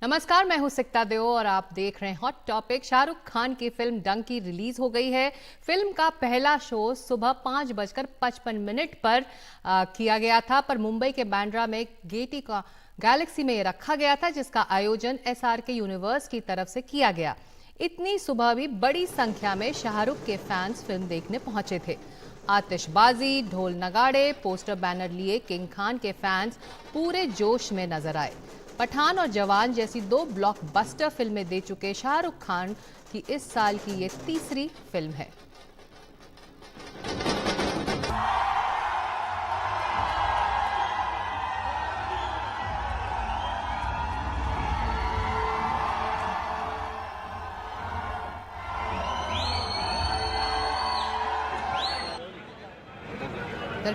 नमस्कार, मैं हूं सिकता देओ और आप देख रहे हैं हॉट टॉपिक। शाहरुख खान की फिल्म डंकी रिलीज हो गई है। फिल्म का पहला शो सुबह 5:55 पर किया गया था, पर मुंबई के बांद्रा में गेटी का गैलेक्सी में रखा गया था, जिसका आयोजन SRK यूनिवर्स की तरफ से किया गया। इतनी सुबह भी बड़ी संख्या में शाहरुख के फैंस फिल्म देखने पहुंचे थे। आतिशबाजी, ढोल नगाड़े, पोस्टर बैनर लिए किंग खान के फैंस पूरे जोश में नजर आए। पठान और जवान जैसी 2 ब्लॉकबस्टर फिल्में दे चुके शाहरुख खान की इस साल की ये तीसरी फिल्म है।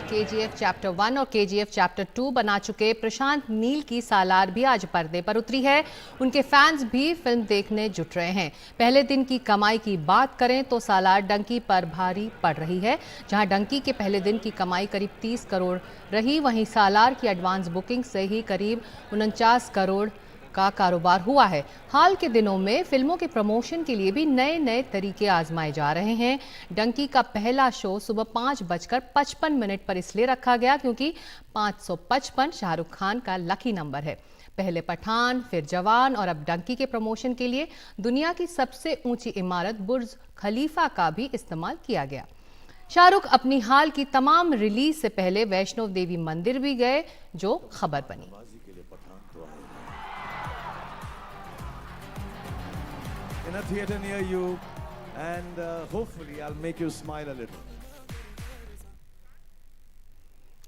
KGF चैप्टर 1 और KGF चैप्टर 2 बना चुके प्रशांत नील की सालार भी आज पर्दे पर उतरी है। उनके फैंस भी फिल्म देखने जुट रहे हैं। पहले दिन की कमाई की बात करें तो सालार डंकी पर भारी पड़ रही है। जहां डंकी के पहले दिन की कमाई करीब 30 करोड़ रही, वहीं सालार की एडवांस बुकिंग से ही करीब 49 करोड़ का कारोबार हुआ है। हाल के दिनों में फिल्मों के प्रमोशन के लिए भी नए नए तरीके आजमाए जा रहे हैं। डंकी का पहला शो सुबह 5:55 पर इसलिए रखा गया क्योंकि 555 शाहरुख खान का लकी नंबर है। पहले पठान, फिर जवान और अब डंकी के प्रमोशन के लिए दुनिया की सबसे ऊंची इमारत बुर्ज खलीफा का भी इस्तेमाल किया गया। शाहरुख अपनी हाल की तमाम रिलीज से पहले वैष्णो देवी मंदिर भी गए, जो खबर बनी। In a theater near you, and hopefully I'll make you smile a little.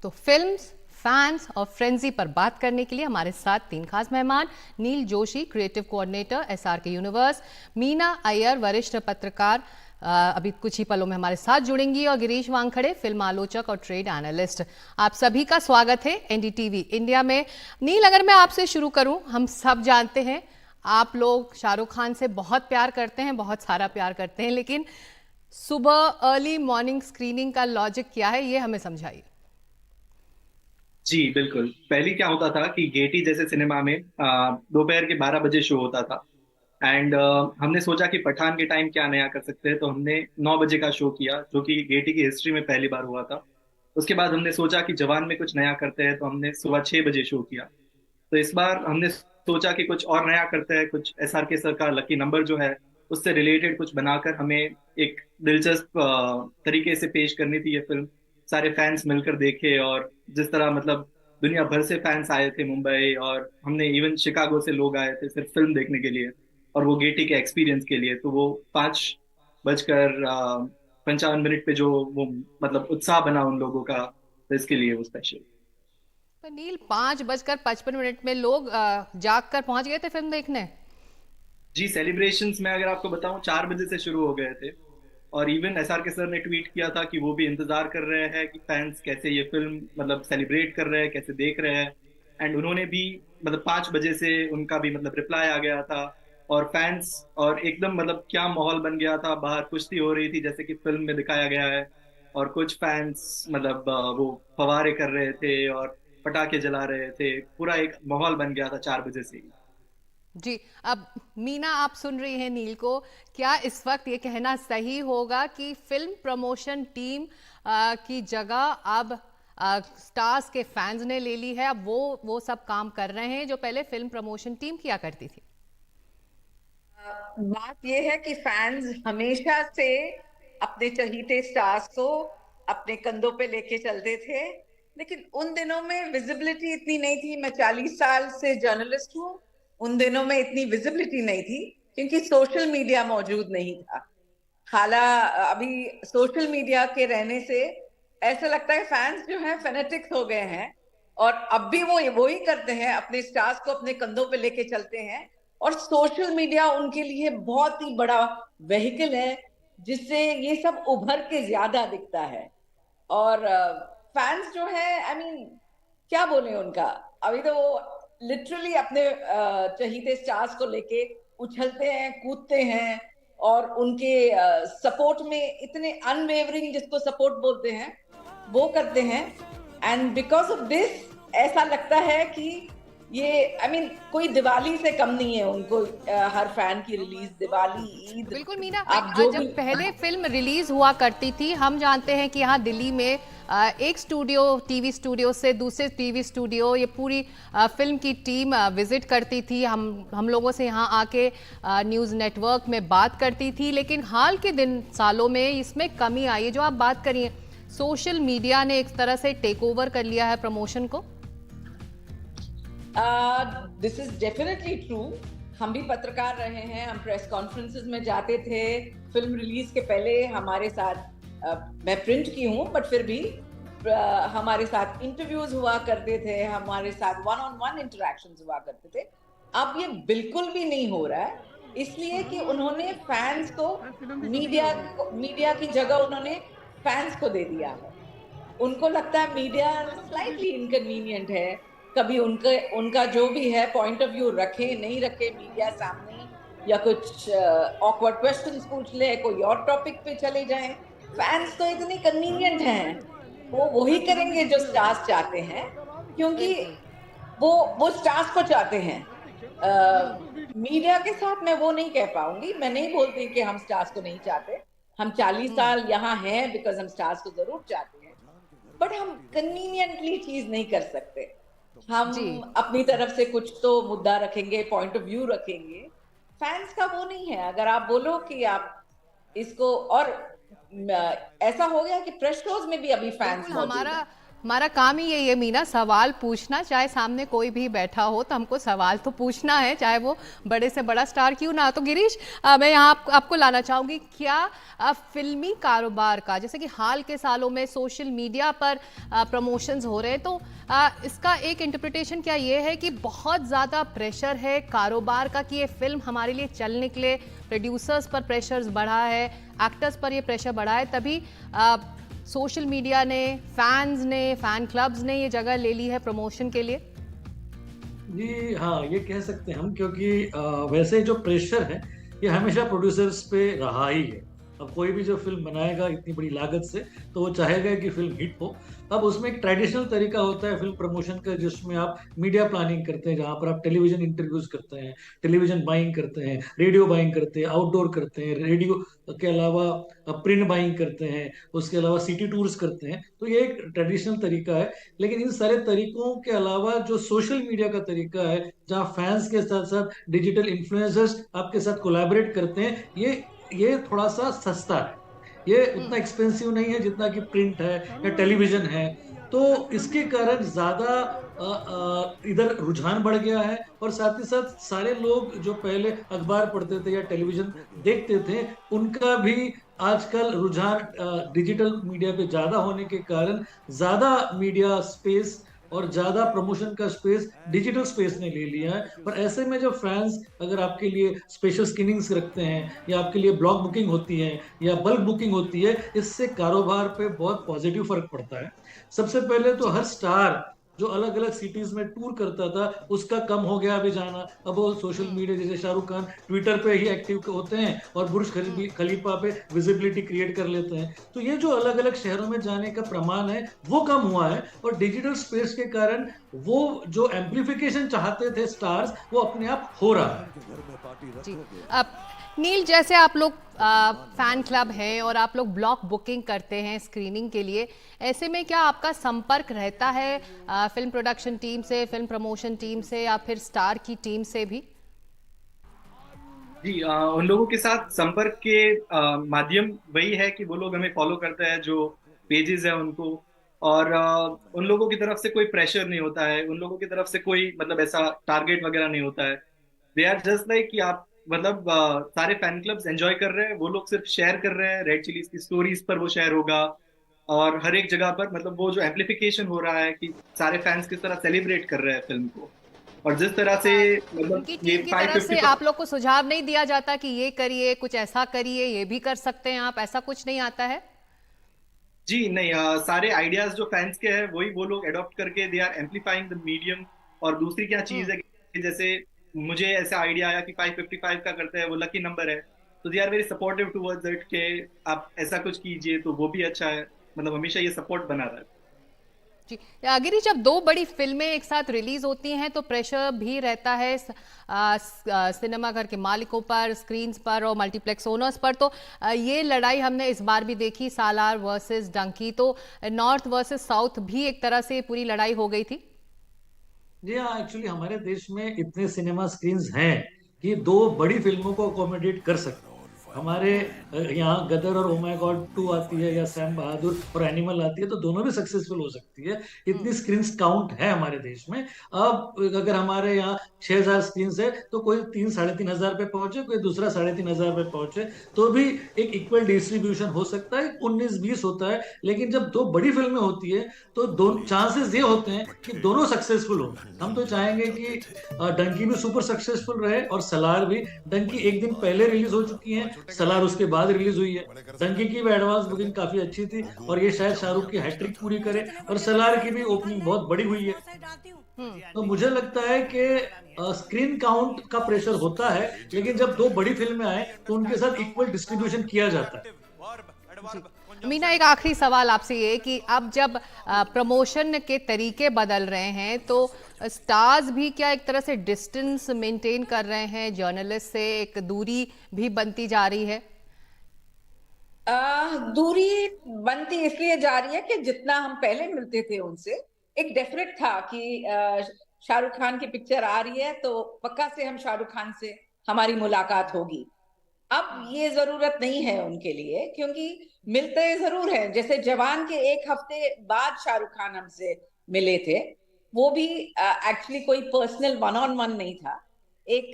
तो फिल्म्स, फैंस और फ्रेंजी पर बात करने के लिए हमारे साथ 3 खास मेहमान। Neel Joshi, creative coordinator SRK universe, Meena Iyer, वरिष्ठ पत्रकार, अभी कुछ ही पलों में हमारे साथ जुड़ेंगी, और गिरीश वानखड़े, फिल्म आलोचक और ट्रेड एनालिस्ट। आप सभी का स्वागत है NDTV इंडिया में। नील, अगर मैं आपसे शुरू करूं, हम सब जानते हैं आप लोग शाहरुख खान से बहुत प्यार करते हैं, बहुत सारा प्यार करते हैं, लेकिन सुबह अर्ली मॉर्निंग स्क्रीनिंग का लॉजिक क्या है, ये हमें समझाइए। जी बिल्कुल। पहले क्या होता था कि गेटी जैसे सिनेमा में दोपहर के 12 बजे शो होता था। एंड हमने सोचा कि पठान के टाइम क्या नया कर सकते हैं, तो हमने 9 बजे का शो किया, जो कि गेटी की हिस्ट्री में पहली बार हुआ था। उसके बाद हमने सोचा कि जवान में कुछ नया करते हैं, तो हमने सुबह 6 बजे शो किया। तो इस बार हमने सोचा कि कुछ और नया करते हैं, कुछ SRK सर का लकी नंबर जो है उससे रिलेटेड कुछ बनाकर हमें एक दिलचस्प तरीके से पेश करनी थी ये फिल्म। सारे फैंस मिलकर देखे, और जिस तरह मतलब दुनिया भर से फैंस आए थे मुंबई, और हमने इवन शिकागो से लोग आए थे सिर्फ फिल्म देखने के लिए और वो गेटी के एक्सपीरियंस के लिए। तो वो 5:55 पे जो वो मतलब उत्साह बना उन लोगों का, तो इसके लिए वो स्पेशल। पर नील, 5:55 में लोग जाग कर पहुंच गए थे फिल्म देखने। जी, सेलिब्रेशंस में अगर आपको बताऊं 4 बजे से शुरू हो गए थे। और इवन SRK सर ने ट्वीट किया था कि वो भी इंतजार कर रहे हैं कि फैंस कैसे ये फिल्म मतलब सेलिब्रेट कर रहे हैं, कैसे देख रहे हैं। एंड उन्होंने भी मतलब 5 बजे से उनका भी मतलब रिप्लाई आ गया था। और फैंस और एकदम मतलब क्या माहौल बन गया था, बाहर कुश्ती हो रही थी जैसे कि फिल्म में दिखाया गया है। और कुछ फैंस मतलब वो फवारे कर रहे थे और पटाखे जला रहे थे। पूरा एक माहौल बन गया था 4 बजे से ही। जी, अब मीना, आप सुन रही हैं नील को। क्या इस वक्त ये कहना सही होगा कि फिल्म प्रमोशन टीम की जगह अब स्टार्स के फैंस ने ले ली है? अब वो सब काम कर रहे हैं जो पहले फिल्म प्रमोशन टीम किया करती थी। बात यह है कि फैंस हमेशा से अपने चहीते स्टार्स को अपने कंधों पे लेके चलते थे, लेकिन उन दिनों में विजिबिलिटी इतनी नहीं थी। मैं 40 साल से जर्नलिस्ट हूँ। उन दिनों में इतनी विजिबिलिटी नहीं थी क्योंकि सोशल मीडिया मौजूद नहीं था। हाला अभी सोशल मीडिया के रहने से ऐसा लगता है फैंस जो है फेनेटिक्स हो गए हैं, और अब भी वो ही करते हैं, अपने स्टार्स को अपने कंधों पे लेके चलते हैं। और सोशल मीडिया उनके लिए बहुत ही बड़ा वेहिकल है जिससे ये सब उभर के ज्यादा दिखता है। और फैंस जो है, आई मीन क्या बोले उनका, अभी तो वो लिटरली अपने चहीते स्टार्स को लेके उछलते हैं, कूदते हैं, और उनके सपोर्ट में इतने अनवेवरिंग, जिसको सपोर्ट बोलते हैं, वो करते हैं। एंड बिकॉज ऑफ दिस ऐसा लगता है कि ये आई मीन कोई दिवाली से कम नहीं है उनको, हर फैन की रिलीज, दिवाली, ईद, बिल्कुल मीना, आप जो जब भी। पहले फिल्म रिलीज हुआ करती थी, हम जानते हैं कि यहाँ दिल्ली में एक स्टूडियो, टीवी स्टूडियो से दूसरे टीवी स्टूडियो, ये पूरी फिल्म की टीम विजिट करती थी, हम लोगों से यहाँ आके न्यूज़ नेटवर्क में बात करती थी। लेकिन हाल के दिन सालों में इसमें कमी आई है। जो आप बात करिए, सोशल मीडिया ने एक तरह से टेक ओवर कर लिया है प्रमोशन को। This is definitely true. हम भी पत्रकार रहे हैं, हम प्रेस कॉन्फ्रेंसेस में जाते थे फिल्म रिलीज के पहले। हमारे साथ मैं प्रिंट की हूँ बट फिर भी हमारे साथ इंटरव्यूज हुआ करते थे, हमारे साथ वन ऑन वन इंटरेक्शंस हुआ करते थे। अब ये बिल्कुल भी नहीं हो रहा है, इसलिए कि उन्होंने फैंस को, मीडिया की जगह उन्होंने फैंस को दे दिया है। उनको लगता है मीडिया स्लाइटली इनकन्वीनियंट है, कभी उनका जो भी है पॉइंट ऑफ व्यू रखे नहीं रखे मीडिया सामने, या कुछ ऑकवर्ड क्वेश्चंस पूछ ले, कोई और टॉपिक पे चले जाएं। फैंस तो इतने कन्वीनियंट हैं, वो वही करेंगे जो स्टार्स चाहते हैं, क्योंकि वो स्टार्स को चाहते हैं। मीडिया के साथ मैं वो नहीं कह पाऊंगी, मैं नहीं बोलती कि हम स्टार्स को नहीं चाहते। हम 40 साल यहाँ हैं बिकॉज हम स्टार्स को जरूर चाहते हैं, बट हम कन्वीनियंटली चीज नहीं कर सकते। हम जी अपनी तरफ से कुछ तो मुद्दा रखेंगे, पॉइंट ऑफ व्यू रखेंगे। फैंस का वो नहीं है। अगर आप बोलो कि आप इसको, और ऐसा हो गया कि प्रेस शोज में भी अभी फैंस बिल्कुल, मौजूद हमारा हैं। हमारा काम ही यही है मीना, सवाल पूछना। चाहे सामने कोई भी बैठा हो तो हमको सवाल तो पूछना है, चाहे वो बड़े से बड़ा स्टार क्यों ना। तो गिरीश, मैं यहाँ आपको लाना चाहूँगी, क्या फिल्मी कारोबार का, जैसे कि हाल के सालों में सोशल मीडिया पर प्रमोशंस हो रहे हैं, तो इसका एक इंटरप्रिटेशन क्या ये है कि बहुत ज़्यादा प्रेशर है कारोबार का कि ये फिल्म हमारे लिए चलने के लिए प्रोड्यूसर्स पर प्रेशर्स बढ़ा है, एक्टर्स पर ये प्रेशर बढ़ा है, तभी सोशल मीडिया ने, फैंस ने, फैन क्लब्स ने ये जगह ले ली है प्रमोशन के लिए? जी हाँ, ये कह सकते हैं हम, क्योंकि वैसे जो प्रेशर है ये हमेशा प्रोड्यूसर्स पे रहा ही है। अब कोई भी जो फिल्म बनाएगा इतनी बड़ी लागत से, तो वो चाहेगा कि फिल्म हिट हो। अब उसमें एक ट्रेडिशनल तरीका होता है फिल्म प्रमोशन का, जिसमें आप मीडिया प्लानिंग करते हैं, जहाँ पर आप टेलीविजन इंटरव्यूज करते हैं, टेलीविजन बाइंग करते हैं, रेडियो बाइंग करते हैं, आउटडोर करते हैं, रेडियो के अलावा प्रिंट बाइंग करते हैं, उसके अलावा सिटी टूर्स करते हैं। तो ये एक ट्रेडिशनल तरीका है। लेकिन इन सारे तरीकों के अलावा जो सोशल मीडिया का तरीका है, जहाँ फैंस के साथ साथ डिजिटल इन्फ्लुएंसर्स आपके साथ कोलैबोरेट करते हैं, ये थोड़ा सा सस्ता है। ये उतना एक्सपेंसिव नहीं है जितना कि प्रिंट है या टेलीविजन है। तो इसके कारण ज्यादा इधर रुझान बढ़ गया है, और साथ ही साथ सारे लोग जो पहले अखबार पढ़ते थे या टेलीविजन देखते थे, उनका भी आजकल रुझान डिजिटल मीडिया पे ज्यादा होने के कारण ज्यादा मीडिया स्पेस और ज्यादा प्रमोशन का स्पेस डिजिटल स्पेस ने ले लिया है। और ऐसे में जो फैंस अगर आपके लिए स्पेशल स्क्रीनिंग्स रखते हैं, या आपके लिए ब्लॉक बुकिंग होती है या बल्क बुकिंग होती है, इससे कारोबार पे बहुत पॉजिटिव फर्क पड़ता है। सबसे पहले तो हर स्टार जो अलग अलग सिटीज में टूर करता था, उसका कम हो गया अभी जाना। अब वो सोशल मीडिया, जैसे शाहरुख खान ट्विटर पे ही एक्टिव होते हैं और बुर्ज खलीफा पे विजिबिलिटी क्रिएट कर लेते हैं। तो ये जो अलग अलग शहरों में जाने का प्रमाण है वो कम हुआ है, और डिजिटल स्पेस के कारण वो जो एम्पलीफिकेशन चाहते थे स्टार्स, वो अपने आप हो रहा है। जी, अब नील, जैसे आप लोग फैन क्लब हैं और आप लोग ब्लॉक बुकिंग करते हैं स्क्रीनिंग के लिए, ऐसे में क्या आपका संपर्क रहता है फिल्म प्रोडक्शन टीम से, फिल्म प्रमोशन टीम से, या फिर स्टार की टीम से भी? जी, उन लोगों के साथ संपर्क के माध्यम वही है कि वो लोग हमें फॉलो करते हैं, जो पेजेस है उनको। और उन लोगों की तरफ से कोई प्रेशर नहीं होता है, उन लोगों की तरफ से कोई मतलब ऐसा टारगेट वगैरह नहीं होता है। दे आर जस्ट लाइक कि आप मतलब सारे फैन क्लब्स एंजॉय कर रहे हैं, वो लोग सिर्फ शेयर कर रहे हैं, रेड चिलीज की स्टोरीज पर वो शेयर होगा। और हर एक जगह पर मतलब वो जो एम्पलीफिकेशन हो रहा है कि सारे फैंस किस तरह सेलिब्रेट कर रहे हैं फिल्म को। और जिस तरह से मतलब उनकी ये टीम की तरफ से 550 आप लोग को सुझाव नहीं दिया जाता कि ये करिए, कुछ ऐसा करिए, ये भी कर सकते हैं आप, ऐसा कुछ नहीं आता है? जी नहीं, सारे आइडियाज जो फैंस के हैं वही वो लोग एडॉप्ट करके they are amplifying the medium. और दूसरी क्या चीज है कि जैसे मुझे ऐसा आइडिया आया कि 555 का करते हैं, वो लकी नंबर है, तो they are very supportive towards it कि आप ऐसा कुछ कीजिए, तो वो भी अच्छा है। मतलब हमेशा ये सपोर्ट बना रहा है। जी, गिरी, जब दो बड़ी फिल्में एक साथ रिलीज होती हैं तो प्रेशर भी रहता है सिनेमा घर के मालिकों पर, स्क्रीन पर और मल्टीप्लेक्स ओनर्स पर। तो ये लड़ाई हमने इस बार भी देखी, सालार वर्सेस डंकी। तो नॉर्थ वर्सेस साउथ भी एक तरह से पूरी लड़ाई हो गई थी। जी हाँ, एक्चुअली हमारे देश में इतने सिनेमा स्क्रीन्स हैं कि दो बड़ी फिल्मों को अकोमोडेट कर सकते हैं। हमारे यहाँ गदर और ओ माय गॉड 2 आती है, या सैम बहादुर और एनिमल आती है, तो दोनों भी सक्सेसफुल हो सकती है। इतनी स्क्रीन्स काउंट है हमारे देश में। अब अगर हमारे यहाँ 6,000 स्क्रीन्स है, तो कोई 3-3,500 पे पहुंचे, कोई दूसरा 3,500 पे पहुंचे, तो भी एक इक्वल डिस्ट्रीब्यूशन हो सकता है, 19-20 होता है। लेकिन जब दो बड़ी फिल्में होती है तो दो चांसेस ये होते हैं कि दोनों सक्सेसफुल हो। हम तो चाहेंगे कि डंकी भी सुपर सक्सेसफुल रहे और सलार भी। डंकी एक दिन पहले रिलीज हो चुकी है, सलार उसके बाद रिलीज हुई है। डंकी की भी एडवांस बुकिंग काफी अच्छी थी और ये शायद शाहरुख की हैट्रिक पूरी करे, और सलार की भी ओपनिंग बहुत बड़ी हुई है। तो मुझे लगता है कि स्क्रीन काउंट का प्रेशर होता है, लेकिन जब दो बड़ी फिल्में आए तो उनके साथ इक्वल डिस्ट्रीब्यूशन किया जाता है। जी, मीना, एक आखिरी सवाल आपसे ये कि अब जब प्रमोशन के तरीके बदल रहे हैं तो स्टार्स भी क्या एक तरह से डिस्टेंस मेंटेन कर रहे हैं, जर्नलिस्ट से एक दूरी भी बनती जा रही है? दूरी बनती इसलिए जा रही है कि जितना हम पहले मिलते थे उनसे, एक डेफिनेट था कि शाहरुख खान की पिक्चर आ रही है तो पक्का से हम शाहरुख खान से हमारी मुलाकात होगी। अब ये जरूरत नहीं है उनके लिए, क्योंकि मिलते जरूर हैं। जैसे जवान के एक हफ्ते बाद शाहरुख खान हमसे मिले थे, वो भी एक्चुअली कोई पर्सनल वन ऑन वन नहीं था। एक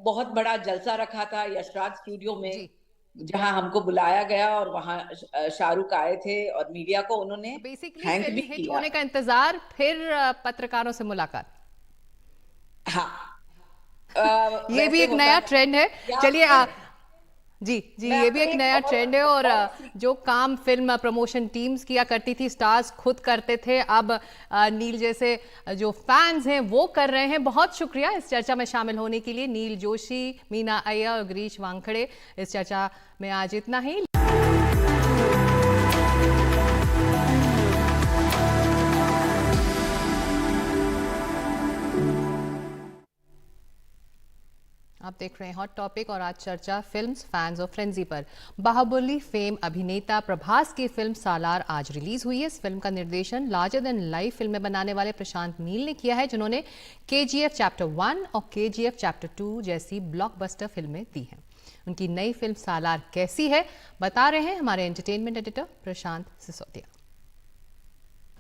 बहुत बड़ा जलसा रखा था यशराज स्टूडियो में, जी, जहां हमको बुलाया गया और वहां शाहरुख आए थे और मीडिया को उन्होंने बेसिकली थैंक भी फिल्म हिट किया। होने का इंतजार, फिर पत्रकारों से मुलाकात। हाँ, ये भी वैसे एक होता नया है। ट्रेंड है। या चलिए फिर जी जी, मैं ये भी आपको एक नया ट्रेंड है। और और जो काम फिल्म प्रमोशन टीम्स किया करती थी, स्टार्स खुद करते थे, अब नील जैसे जो फैंस हैं वो कर रहे हैं। बहुत शुक्रिया इस चर्चा में शामिल होने के लिए, नील जोशी, मीना अय्यर और गिरीश वानखड़े। इस चर्चा में आज इतना ही। आप देख रहे हैं हॉट टॉपिक और आज चर्चा फिल्म्स, फैंस और फ्रेंजी पर। बाहुबली फेम अभिनेता प्रभास की फिल्म सालार आज रिलीज हुई है। इस फिल्म का निर्देशन लार्जर देन लाइफ फिल्में बनाने वाले प्रशांत नील ने किया है, जिन्होंने KGF चैप्टर 1 और KGF चैप्टर 2 जैसी ब्लॉकबस्टर फिल्में दी हैं। उनकी नई फिल्म सालार कैसी है, बता रहे हैं हमारे एंटरटेनमेंट एडिटर प्रशांत सिसोदिया।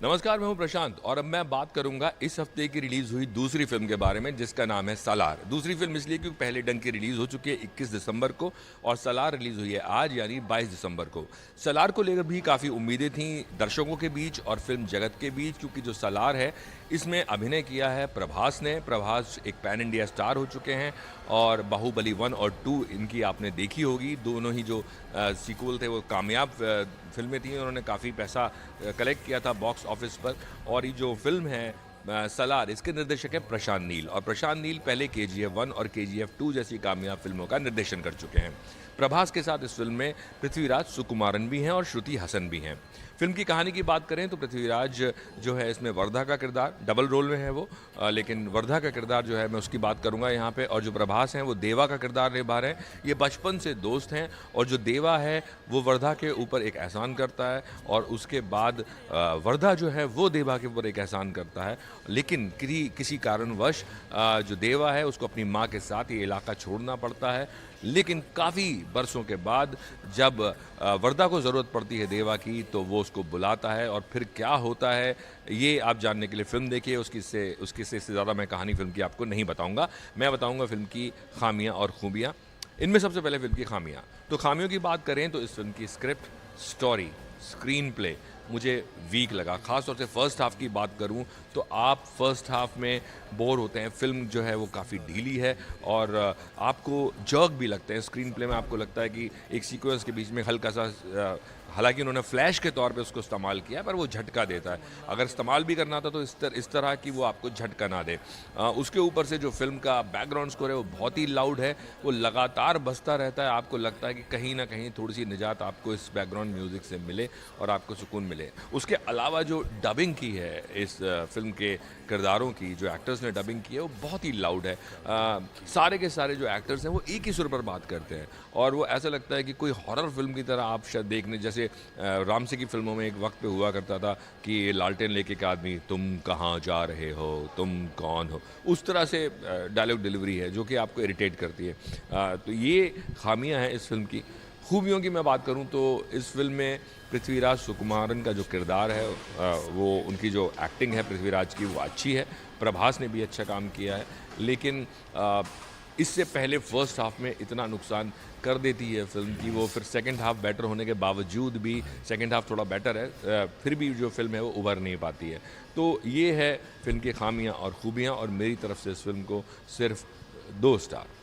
नमस्कार, मैं हूं प्रशांत और अब मैं बात करूंगा इस हफ्ते की रिलीज हुई दूसरी फिल्म के बारे में, जिसका नाम है सालार। दूसरी फिल्म इसलिए क्योंकि पहले डंकी रिलीज हो चुकी है 21 दिसंबर को और सालार रिलीज हुई है आज यानी 22 दिसंबर को। सालार को लेकर भी काफ़ी उम्मीदें थीं दर्शकों के बीच और फिल्म जगत के बीच, क्योंकि जो सालार है इसमें अभिनय किया है प्रभास ने। प्रभास एक पैन इंडिया स्टार हो चुके हैं और बाहुबली 1 और 2 इनकी आपने देखी होगी। दोनों ही जो सीक्वल थे वो कामयाब फिल्में थी, उन्होंने काफ़ी पैसा कलेक्ट किया था बॉक्स ऑफिस पर। और ये जो फिल्म है सालार, इसके निर्देशक है प्रशांत नील, और प्रशांत नील पहले KGF 1 और KGF 2 जैसी कामयाब फिल्मों का निर्देशन कर चुके हैं। प्रभास के साथ इस फिल्म में पृथ्वीराज सुकुमारन भी हैं और श्रुति हसन भी हैं। फिल्म की कहानी की बात करें तो पृथ्वीराज जो है इसमें वर्धा का किरदार, डबल रोल में है वो, लेकिन वर्धा का किरदार जो है मैं उसकी बात करूंगा यहाँ पे। और जो प्रभास हैं वो देवा का किरदार निभा रहे हैं। ये बचपन से दोस्त हैं और जो देवा है वो वर्धा के ऊपर एक एहसान करता है और उसके बाद वर्धा जो है वो देवा के ऊपर एक एहसान करता है। लेकिन किसी कारणवश जो देवा है उसको अपनी माँ के साथ ये इलाका छोड़ना पड़ता है। लेकिन काफ़ी बरसों के बाद जब वर्धा को ज़रूरत पड़ती है देवा की, तो वो उसको बुलाता है और फिर क्या होता है ये आप जानने के लिए फ़िल्म देखिए। उसकी से ज़्यादा मैं कहानी फ़िल्म की आपको नहीं बताऊंगा। मैं बताऊंगा फ़िल्म की खामियां और खूबियां। इनमें सबसे पहले फ़िल्म की खामियां। तो खामियों की बात करें तो इस फिल्म की स्क्रिप्ट, स्टोरी, स्क्रीन प्ले मुझे वीक लगा। ख़ास तौर से फर्स्ट हाफ की बात करूं तो आप फर्स्ट हाफ में बोर होते हैं। फिल्म जो है वो काफ़ी ढीली है और आपको जर्क भी लगते हैं। स्क्रीन प्ले में आपको लगता है कि एक सीक्वेंस के बीच में हल्का सा, हालांकि उन्होंने फ्लैश के तौर पे उसको इस्तेमाल किया पर वो झटका देता है। अगर इस्तेमाल भी करना था तो इस तरह की वो आपको झटका ना दे। उसके ऊपर से जो फिल्म का बैकग्राउंड स्कोर है वो बहुत ही लाउड है, वो लगातार बजता रहता है। आपको लगता है कि कहीं ना कहीं थोड़ी सी निजात आपको इस बैकग्राउंड म्यूज़िक से मिले और आपको सुकून मिले। मिले। उसके अलावा जो डबिंग की है इस फिल्म के किरदारों की, जो एक्टर्स ने डबिंग की है वो बहुत ही लाउड है। सारे के सारे जो एक्टर्स हैं वो एक ही सुर पर बात करते हैं और वो ऐसा लगता है कि कोई हॉरर फिल्म की तरह आप शायद देखने, जैसे रामसे की फिल्मों में एक वक्त पे हुआ करता था कि लालटेन लेके एक आदमी, तुम कहाँ जा रहे हो, तुम कौन हो, उस तरह से डायलॉग डिलीवरी है जो कि आपको इरिटेट करती है। तो ये खामियां हैं इस फिल्म की। खूबियों की मैं बात करूं तो इस फिल्म में पृथ्वीराज सुकुमारन का जो किरदार है, वो उनकी जो एक्टिंग है पृथ्वीराज की वो अच्छी है। प्रभास ने भी अच्छा काम किया है, लेकिन इससे पहले फर्स्ट हाफ में इतना नुकसान कर देती है फिल्म की वो फिर सेकंड हाफ बेटर होने के बावजूद भी, सेकंड हाफ थोड़ा बेटर है, फिर भी जो फिल्म है वो उभर नहीं पाती है। तो ये है फिल्म की खामियां और खूबियां, और मेरी तरफ से इस फिल्म को सिर्फ 2 स्टार।